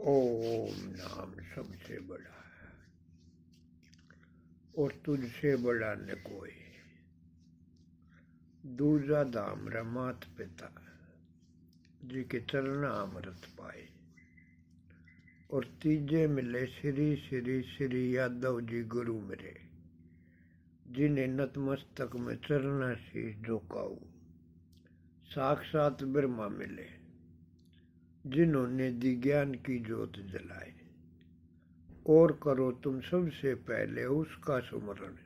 ओम नाम सबसे बड़ा है और तुझसे बड़ा न कोई। दूजा धाम रमात पिता जी के चलना अमृत पाए। और तीजे मिले श्री श्री श्री यादव जी गुरु मेरे, जिन्हें नतमस्तक में चलना शीश झुकाऊ। साक्षात ब्रह्मा मिले, जिन्होंने दी ज्ञान की ज्योत जलाई। और करो तुम सबसे पहले उसका सुमरण,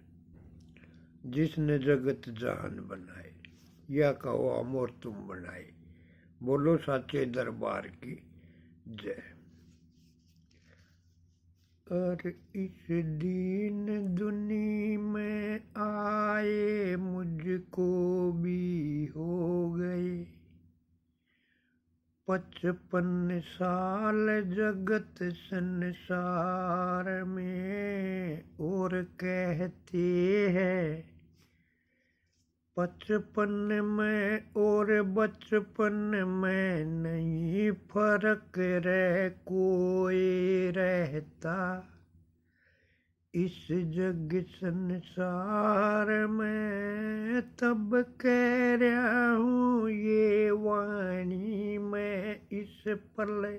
जिसने जगत जहान बनाए। या कहो अमोर तुम बनाए। बोलो साचे दरबार की जय। और इस दीन दुनी में आए मुझको भी हो गए 55 साल जगत संसार में। और कहते हैं 55 में और बचपन में नहीं फर्क रह कोई रहता। इस जग संसार में तब कह रहा हूँ ये वाणी मैं इस पल।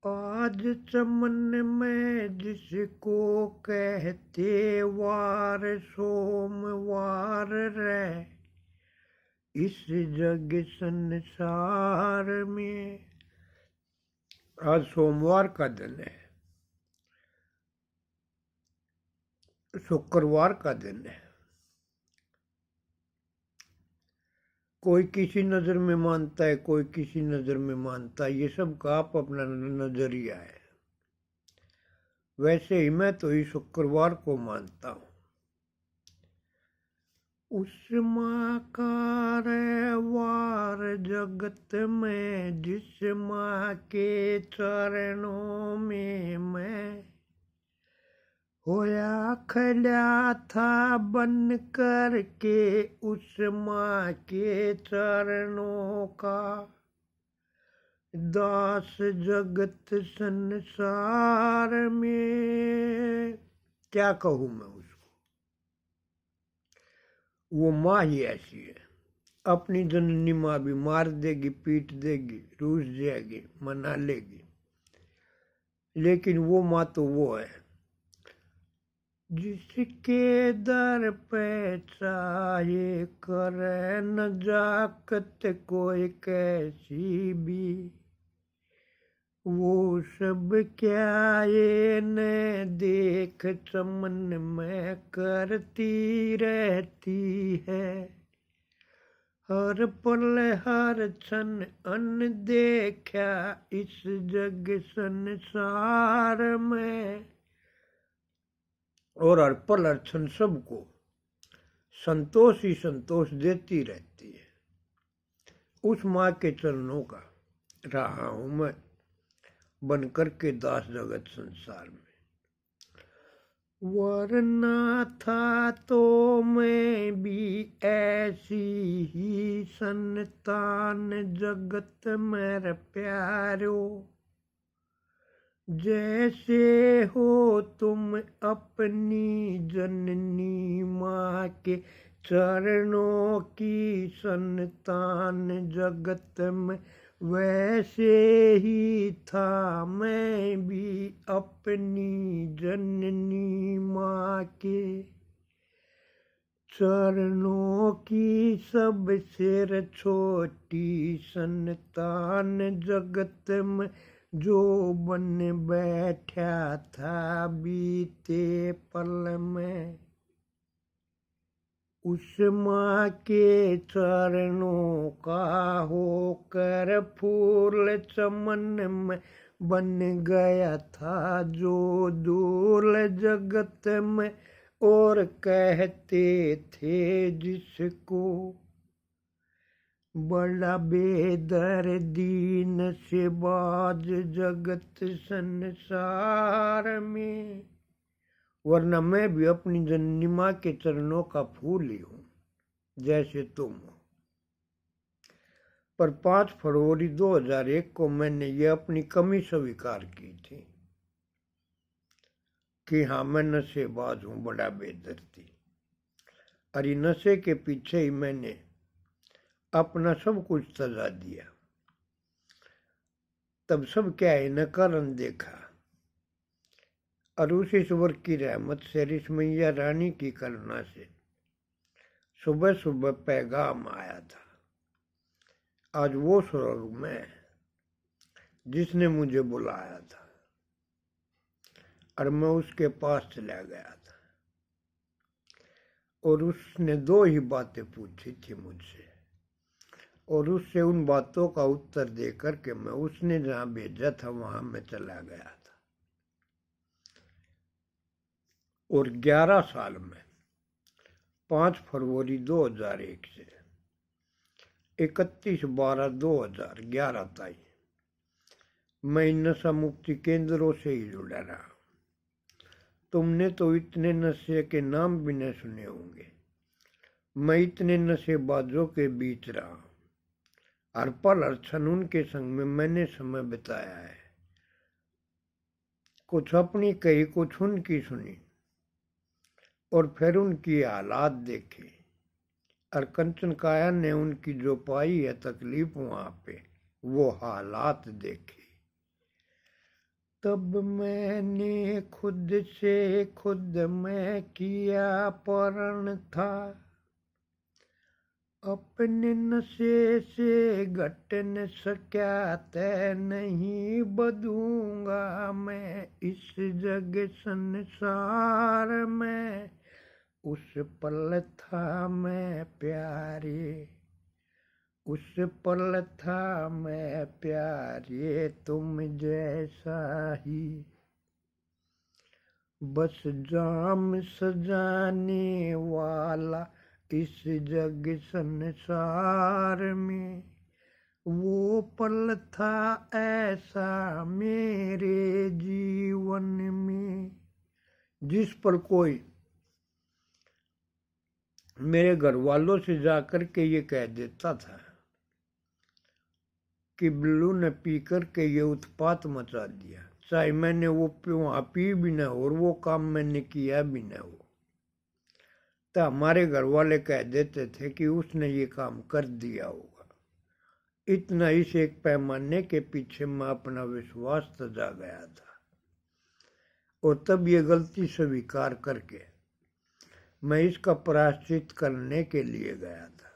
आज चमन में जिसको कहते वार सोमवार रह। इस जग संसार में आज सोमवार का दिन है, शुक्रवार का दिन है। कोई किसी नज़र में मानता है, कोई किसी नज़र में मानता है। ये सब का आप अपना नज़रिया है। वैसे ही मैं तो ही शुक्रवार को मानता हूँ। उस माँ का वार जगत में, जिस माँ के चरणों में मैं होया खड़ा था बन कर के। उस माँ के चरणों का दास जगत संसार में। क्या कहूँ मैं उसको। वो माँ ही ऐसी है। अपनी जननी माँ भी मार देगी, पीट देगी, रूस जाएगी, मना लेगी, लेकिन वो माँ तो वो है जिसके दर पे चाहे करे न जाकत कोई कैसी भी। वो सब क्या ये न देख चमन में करती रहती है। हर पल हर क्षण अन्न देखा इस जग संसार में। और हर पल हर क्षण सबको संतोष ही संतोष देती रहती है। उस माँ के चरणों का रहा हूँ मैं बनकर के दास जगत संसार में। वरना था तो मैं भी ऐसी ही संतान जगत मेरे प्यारो। जैसे हो तुम अपनी जननी माँ के चरणों की संतान जगत में, वैसे ही था मैं भी अपनी जननी माँ के चरणों की सबसे छोटी संतान जगत में। जो बन बैठा था बीते पल में। उस माँ के चरणों का होकर फूल चमन में बन गया था जो दूल जगत में। और कहते थे जिसको बड़ा बेदर्दी नशेबाज जगत संसार में। वरना मैं भी अपनी जननी माँ के चरणों का फूल ही हूँ, जैसे तुम हो। पर 5 फरवरी 2001 को मैंने ये अपनी कमी स्वीकार की थी कि हाँ, मैं नशेबाज हूँ, बड़ा बेदर्दी। अरे नशे के पीछे ही मैंने अपना सब कुछ सजा दिया। तब सब क्या है न कारण देखा, और उस ईश्वर की रहमत से रिश्मैया रानी की करुणा से सुबह सुबह पैगाम आया था। आज वो स्वर्ग में जिसने मुझे बुलाया था, और मैं उसके पास चला गया था, और उसने 2 ही बातें पूछी थी मुझसे, और उससे उन बातों का उत्तर देकर के मैं उसने जहाँ भेजा था वहाँ मैं चला गया था। और 11 साल में 5 फरवरी 2001 से 31/12/2011 तक मैं इन नशा मुक्ति केंद्रों से ही जुड़ा रहा। तुमने तो इतने नशे के नाम भी न सुने होंगे। मैं इतने नशेबाजों के बीच रहा, हर पल हर क्षण उनके संग में मैंने समय बिताया है। कुछ अपनी कही, कुछ उनकी सुनी, और फिर उनकी हालात देखे, और कंचन काया ने उनकी जो पाई है तकलीफ वहां पे, वो हालात देखे। तब मैंने खुद से खुद में किया प्रण था, अपने नशे से घट न सका तय नहीं बदूंगा मैं इस जग संसार में। उस पल था मैं प्यारे, उस पल था मैं प्यारे तुम जैसा ही, बस जाम सजाने वाला इस जग संसार में। वो पल था ऐसा मेरे जीवन में, जिस पर कोई मेरे घर वालों से जाकर के ये कह देता था कि बिल्लू ने पी कर के ये उत्पात मचा दिया, चाहे मैंने वो वहाँ पी भी न हो और वो काम मैंने किया भी न हो, तो हमारे घर वाले कह देते थे कि उसने ये काम कर दिया होगा। इतना इस एक पैमाने के पीछे मैं अपना विश्वास सजा गया था, और तब ये गलती स्वीकार करके मैं इसका प्रायश्चित करने के लिए गया था।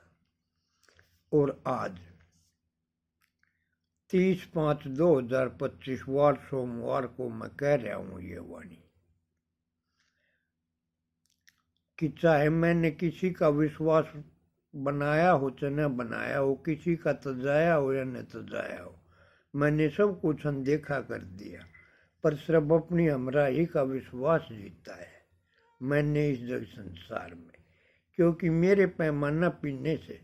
और आज 30/5/2025 वार सोमवार को मैं कह रहा हूँ ये वाणी कि चाहे मैंने किसी का विश्वास बनाया हो चाहे न बनाया हो, किसी का तजाया हो या न तजाया हो, मैंने सब कुछ अनदेखा कर दिया, पर सिर्फ अपनी हमराही का विश्वास जीता है मैंने इस जग संसार में। क्योंकि मेरे पैमाना पीने से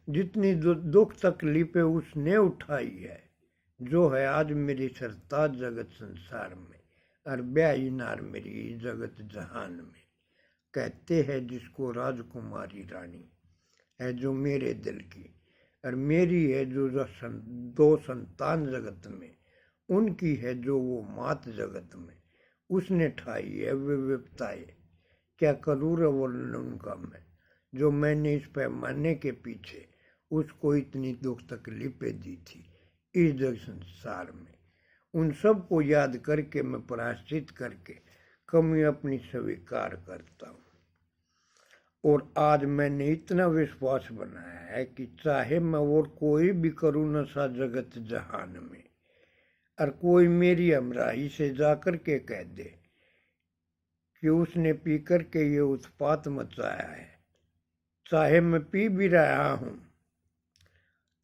जितनी दुख तकलीफें उसने उठाई है, जो है आज मेरी सरताज जगत संसार में, और ब्याही नार मेरी जगत जहान में। कहते हैं जिसको राजकुमारी रानी है जो मेरे दिल की, और मेरी है जो 2 संतान जगत में, उनकी है जो वो मात जगत में। उसने ठाई है वे विपताए, क्या करूँ रे वर्णन उनका मैं, जो मैंने इस पैमाने के पीछे उसको इतनी दुख तकलीफें दी थी इस जग संसार में। उन सब को याद करके मैं प्रायश्चित करके कमी अपनी स्वीकार करता हूँ। और आज मैंने इतना विश्वास बनाया है कि चाहे मैं और कोई भी करूँ नशा जगत जहान में, और कोई मेरी हमराही से जाकर के कह दे कि उसने पी कर के ये उत्पात मचाया है, चाहे मैं पी भी रहा हूँ,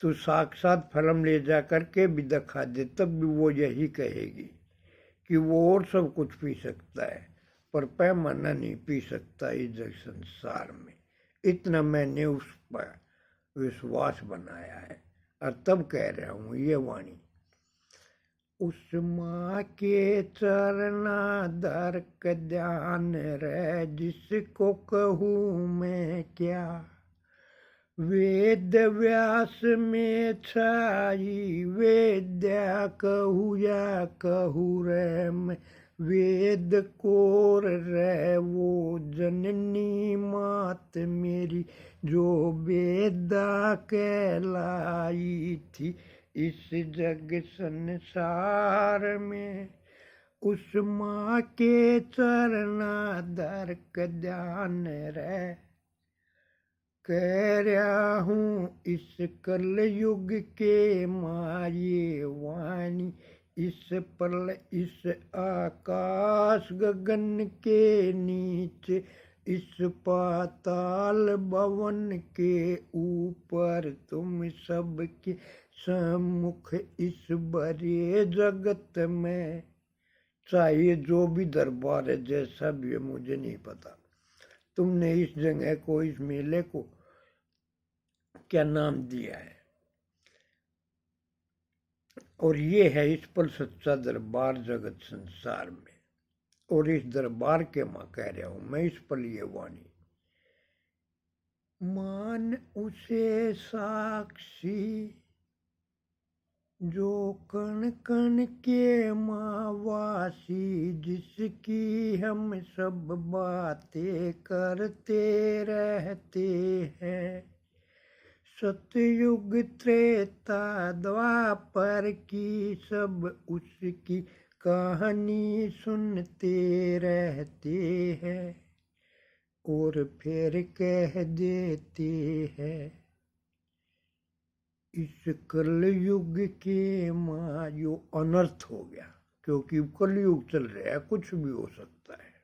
तो साक्षात फलम ले जा करके भी दिखा दे, तब भी वो यही कहेगी कि वो और सब कुछ पी सकता है, पर पैमाना नहीं पी सकता इस जग संसार में। इतना मैंने उस पर विश्वास बनाया है, और तब कह रहा हूँ ये वाणी। उस माँ के चरना दर का ध्यान रहे, जिसको कहूँ मैं क्या, वेद व्यास में छाई वेद्या कहू या कहू रे मैं वेद कोर रे वो जननी मात मेरी जो वेदा कहलाई थी इस जग संसार में। उस माँ के चरणाधर का ध्यान रे कह रहा हूँ इस कल युग के माये वाणी इस पल इस आकाश गगन के नीचे इस पाताल भवन के ऊपर तुम सबके सम्मुख इस बड़े जगत में। चाहे जो भी दरबार है जैसा भी है मुझे नहीं पता, तुमने इस जगह को इस मेले को क्या नाम दिया है, और ये है इस पल सच्चा दरबार जगत संसार में। और इस दरबार के माँ कह रहा हूं मैं इस पल ये वाणी मान उसे साक्षी जो कण कण के मावासी जिसकी हम सब बातें करते रहते हैं। सतयुग त्रेता द्वापर की सब उसकी कहानी सुनते रहते हैं और फिर कह देते हैं इस कलयुग के माँ जो अनर्थ हो गया, क्योंकि कलयुग चल रहा है, कुछ भी हो सकता है।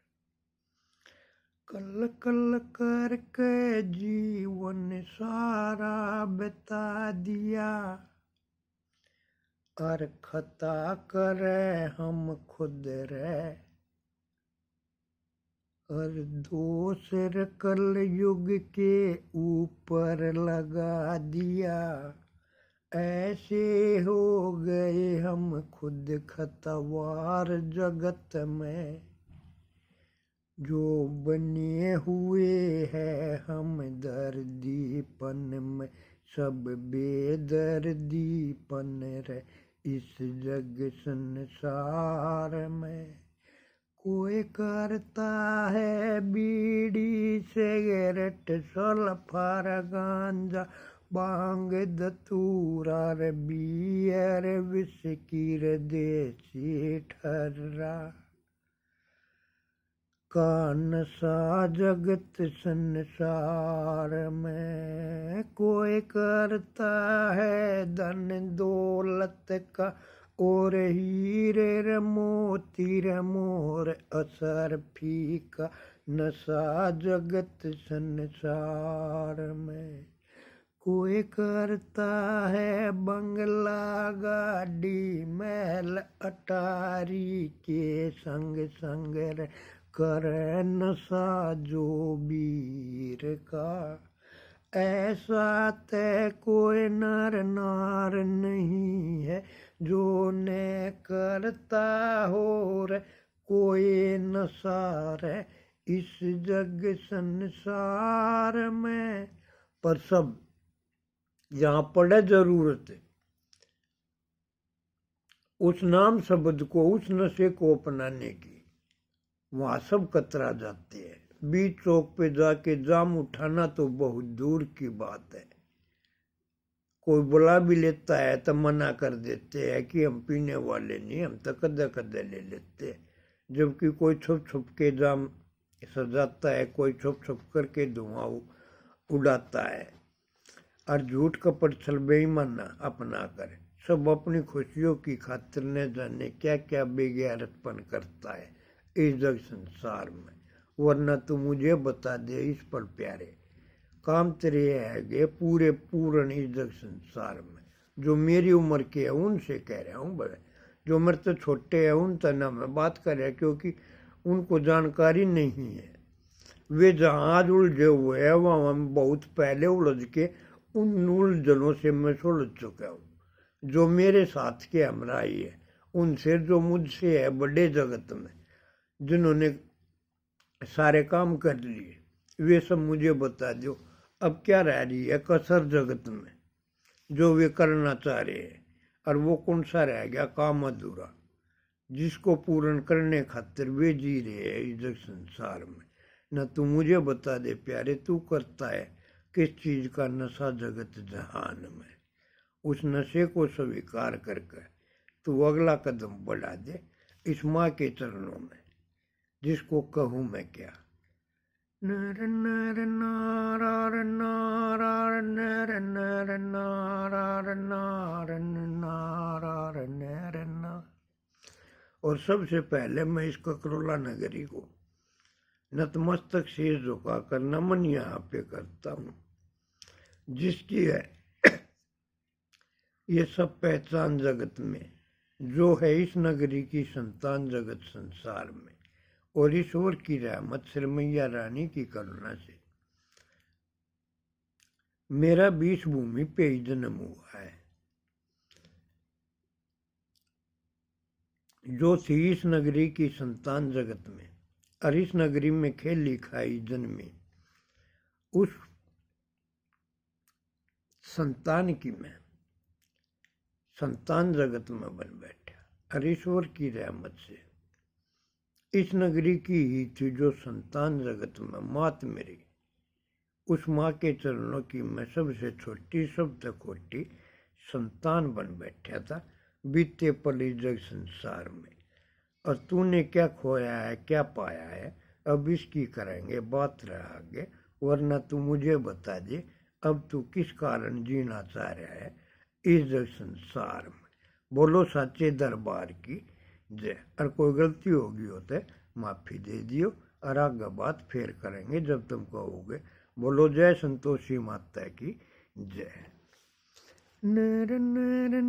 कल कल करके जीवन सारा बता दिया और खता करे हम खुद रे और दोसर कल युग के ऊपर लगा दिया। ऐसे हो गए हम खुद खतवार जगत में जो बने हुए हैं हम दर्दीपन में सब बेदर्दीपन रे इस जग संसार में। कोई करता है बीड़ी सिगरेट सल्फर गांजा बांग दतूरा रे बियर विस्की रे देसी ठर्रा का नशा जगत संसार में। कोई करता है धन दौलत का और हीरे रे मोती रे मोर असर फीका नशा जगत संसार में। कोई करता है बंगला गाड़ी महल अटारी के संग संग रे कर नशा जो वीर का। ऐसा तय कोई नर नार नहीं है जो ने करता हो रे कोई नशा रे इस जग संसार में। पर सब जहाँ पड़े जरूरत है उस नाम शब्द को उस नशे को अपनाने की, वहाँ सब कतरा जाते हैं। बीच चौक पे जाके जाम उठाना तो बहुत दूर की बात है। कोई बुला भी लेता है तो मना कर देते हैं कि हम पीने वाले नहीं, हम तो कदे कदे ले लेते हैं। जबकि कोई छुप छुप के जाम सजाता है, कोई छुप छुप करके धुआं उड़ाता है और झूठ कपट छल बेईमाना अपना कर सब अपनी खुशियों की खातिर न जाने क्या क्या बेगैरतपन करता है इस जग संसार में। वरना तू मुझे बता दे इस पर प्यारे काम तेरे है पूरे पूर्ण इस जग संसार में। जो मेरी उम्र के है उनसे कह रहा हूँ, बड़े जो मेरे तो छोटे हैं उन तो ना मैं बात कर रहा क्योंकि उनको जानकारी नहीं है। वे जहाँ आज उलझे हुए हैं वहाँ हम बहुत पहले उलझ के उन उलझनों से मैं सुलझ चुका हूँ। जो मेरे साथ के हमराही है उनसे जो मुझसे है बड़े जगत में जिन्होंने सारे काम कर लिए वे सब मुझे बता दो अब क्या रह रही है कसर जगत में जो वे करना चाह रहे हैं, और वो कौन सा रह गया काम अधूरा जिसको पूर्ण करने खातिर वे जी रहे हैं इस संसार में। न तू मुझे बता दे प्यारे, तू करता है किस चीज का नशा जगत जहान में। उस नशे को स्वीकार करके तू अगला कदम बढ़ा दे इस माँ के चरणों में, जिसको कहूँ मैं क्या। नर नर नारार नारार नर नर नारार नारार नारार नर नार। और सबसे पहले मैं इस ककरोला नगरी को नतमस्तक शीश झुकाकर नमन यहाँ पे करता हूँ, जिसकी है ये सब पहचान जगत में, जो है इस नगरी की संतान जगत संसार में, और ईश्वर की रहमत श्री मैया रानी की करुणा से मेरा बीच भूमि पे ही जन्म हुआ है। जो थी इस नगरी की संतान जगत में, और इस नगरी में खेली खाई जन्मी, उस संतान की मैं संतान जगत में बन बैठा, और ईश्वर की रहमत से इस नगरी की ही थी जो संतान जगत में मात मेरी। उस माँ के चरणों की मैं सबसे छोटी सबसे खोटी संतान बन बैठा था बीते पली जग संसार में। और तूने क्या खोया है क्या पाया है, अब इसकी करेंगे बात रहा आगे, वरना तू मुझे बता दे अब तू किस कारण जीना चाह रहा है इस जग संसार में। बोलो साचे दरबार की जय। और कोई गलती होगी हो तो माफ़ी दे दियो, और आगे बात फिर करेंगे जब तुम कहोगे। बोलो जय संतोषी माता की जय। नर नर